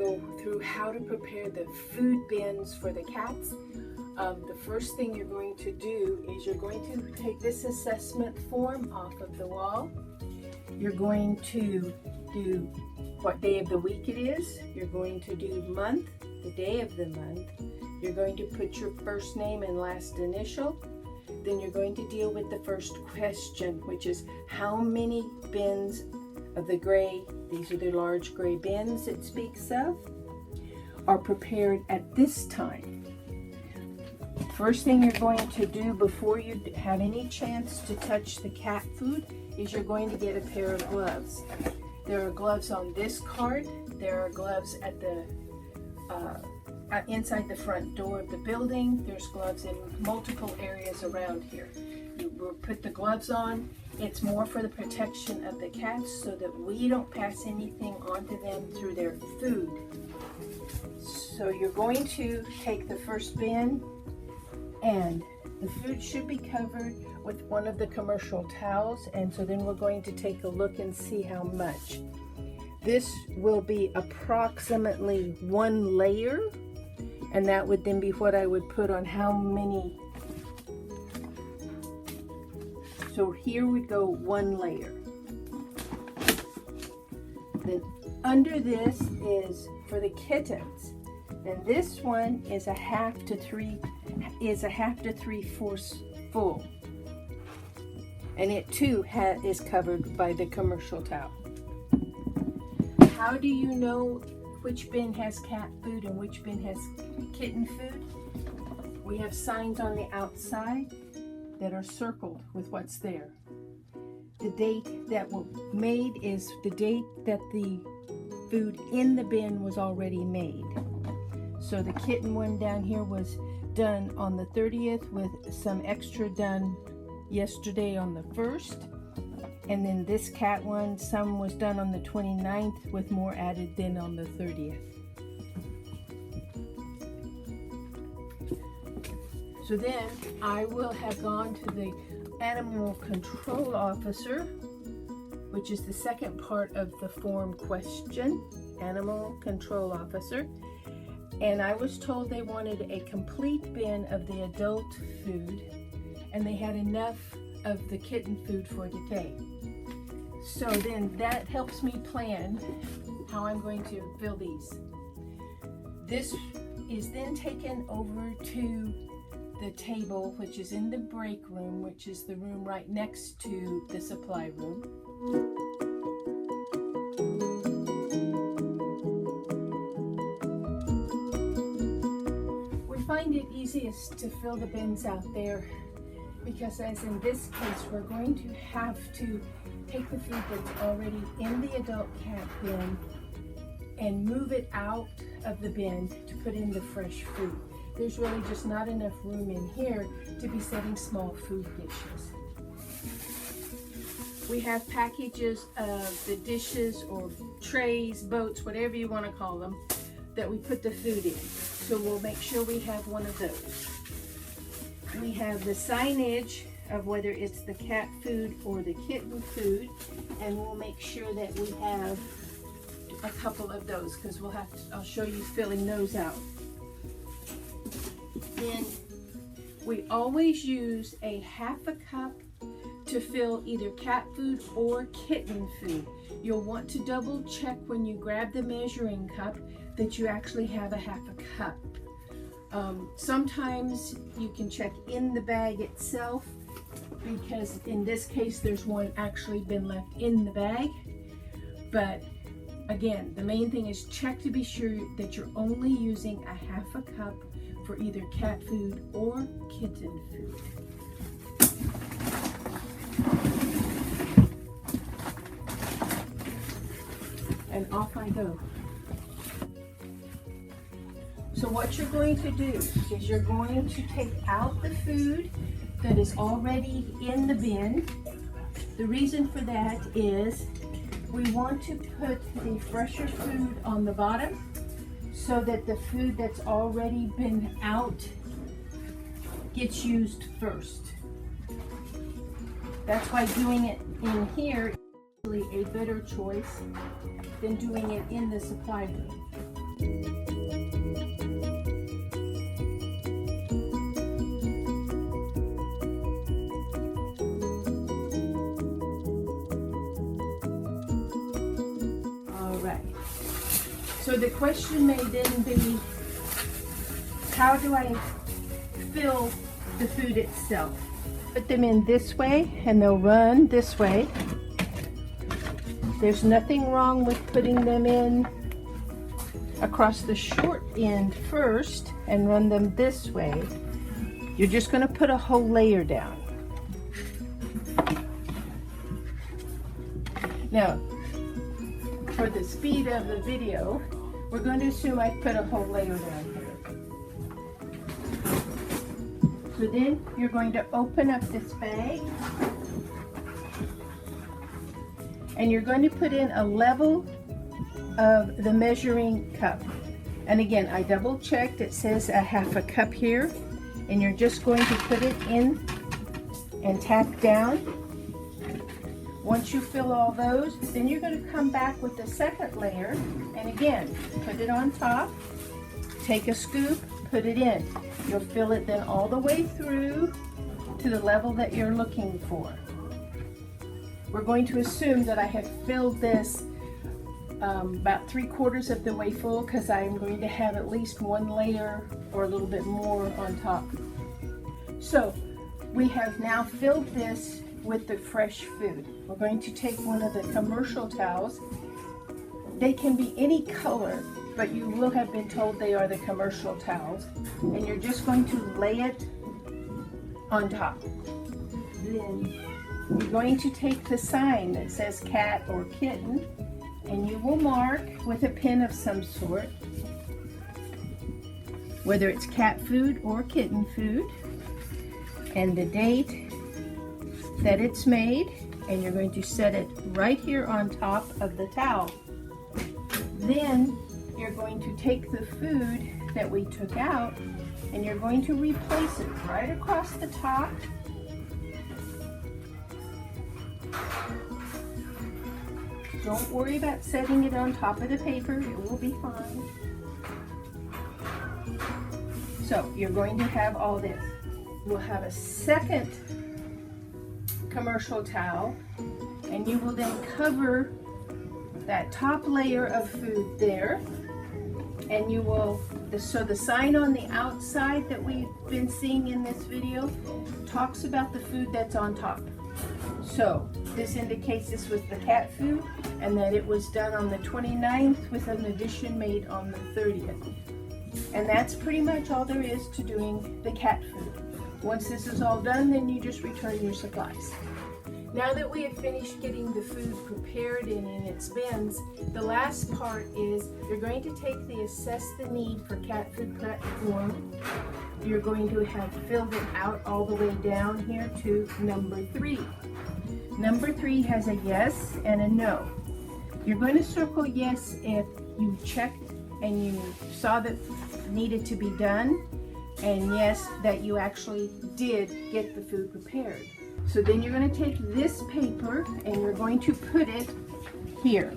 go through how to prepare the food bins for the cats. The first thing you're going to do is you're going to take this assessment form off of the wall. You're going to do what day of the week it is. You're going to do month, the day of the month. You're going to put your first name and last initial. Then you're going to deal with the first question, which is how many bins of the gray, these are the large gray bins it speaks of, are prepared at this time. First thing you're going to do before you have any chance to touch the cat food is you're going to get a pair of gloves. There are gloves on this card. There are gloves at the inside the front door of the building. There's gloves in multiple areas around here. You will put the gloves on. It's more for the protection of the cats so that we don't pass anything onto them through their food. So you're going to take the first bin, and the food should be covered with one of the commercial towels, and so then we're going to take a look and see how much. This will be approximately 1 layer, and that would then be what I would put on how many. So here we go, 1 layer. Then under this is for the kittens, and this one is a half to 3/4 full, and it too is covered by the commercial towel. How do you know which bin has cat food and which bin has kitten food? We have signs on the outside that are circled with what's there. The date that was made is the date that the food in the bin was already made. So the kitten one down here was done on the 30th with some extra done yesterday on the 1st. And then this cat one, some was done on the 29th with more added then on the 30th. So then I will have gone to the animal control officer, which is the second part of the form question, animal control officer. And I was told they wanted a complete bin of the adult food, and they had enough of the kitten food for today. So then that helps me plan how I'm going to fill these. This is then taken over to the table, which is in the break room, which is the room right next to the supply room. We find it easiest to fill the bins out there because, as in this case, we're going to have to take the food that's already in the adult cat bin and move it out of the bin to put in the fresh food. There's really just not enough room in here to be setting small food dishes. We have packages of the dishes or trays, boats, whatever you want to call them, that we put the food in. So we'll make sure we have one of those. We have the signage of whether it's the cat food or the kitten food, and we'll make sure that we have a couple of those because I'll show you filling those out. Then we always use a 1/2 cup to fill either cat food or kitten food. You'll want to double check when you grab the measuring cup that you actually have a 1/2 cup. Sometimes you can check in the bag itself, because in this case there's one actually been left in the bag. But again, the main thing is check to be sure that you're only using a 1/2 cup for either cat food or kitten food. And off I go. So what you're going to do is you're going to take out the food that is already in the bin. The reason for that is we want to put the fresher food on the bottom so that the food that's already been out gets used first. That's why doing it in here is really a better choice than doing it in the supply room. So the question may then be, how do I fill the food itself? Put them in this way and they'll run this way. There's nothing wrong with putting them in across the short end first and run them this way. You're just going to put a whole layer down. Now, for the speed of the video, we're going to assume I put a whole layer down here. So then you're going to open up this bag and you're going to put in a level of the measuring cup. And again, I double checked, it says a half a cup here, and you're just going to put it in and tap down. Once you fill all those, then you're going to come back with the second layer and again, put it on top, take a scoop, put it in. You'll fill it then all the way through to the level that you're looking for. We're going to assume that I have filled this about 3/4 of the way full because I'm going to have at least one layer or a little bit more on top. So we have now filled this with the fresh food. We're going to take one of the commercial towels. They can be any color, but you will have been told they are the commercial towels. And you're just going to lay it on top. Then you're going to take the sign that says cat or kitten, and you will mark with a pen of some sort, whether it's cat food or kitten food, and the date that it's made, and you're going to set it right here on top of the towel. Then you're going to take the food that we took out and you're going to replace it right across the top. Don't worry about setting it on top of the paper, it will be fine. So you're going to have all this. We'll have a second commercial towel, and you will then cover that top layer of food there, and you will, so the sign on the outside that we've been seeing in this video talks about the food that's on top. So this indicates this was the cat food and that it was done on the 29th with an addition made on the 30th. And that's pretty much all there is to doing the cat food. Once this is all done, then you just return your supplies. Now that we have finished getting the food prepared and in its bins, the last part is you're going to take the assess the need for cat food prep form. You're going to have filled it out all the way down here to number 3. Number 3 has a yes and a no. You're going to circle yes if you checked and you saw that needed to be done, and yes, that you actually did get the food prepared. So then you're going to take this paper and you're going to put it here.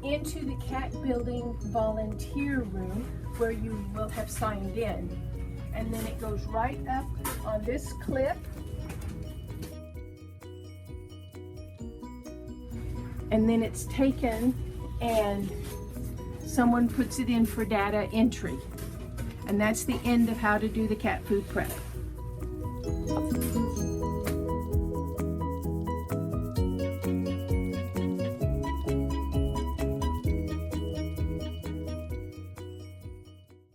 Into the cat building volunteer room where you will have signed in. And then it goes right up on this clip. And then it's taken and someone puts it in for data entry. And that's the end of how to do the cat food prep.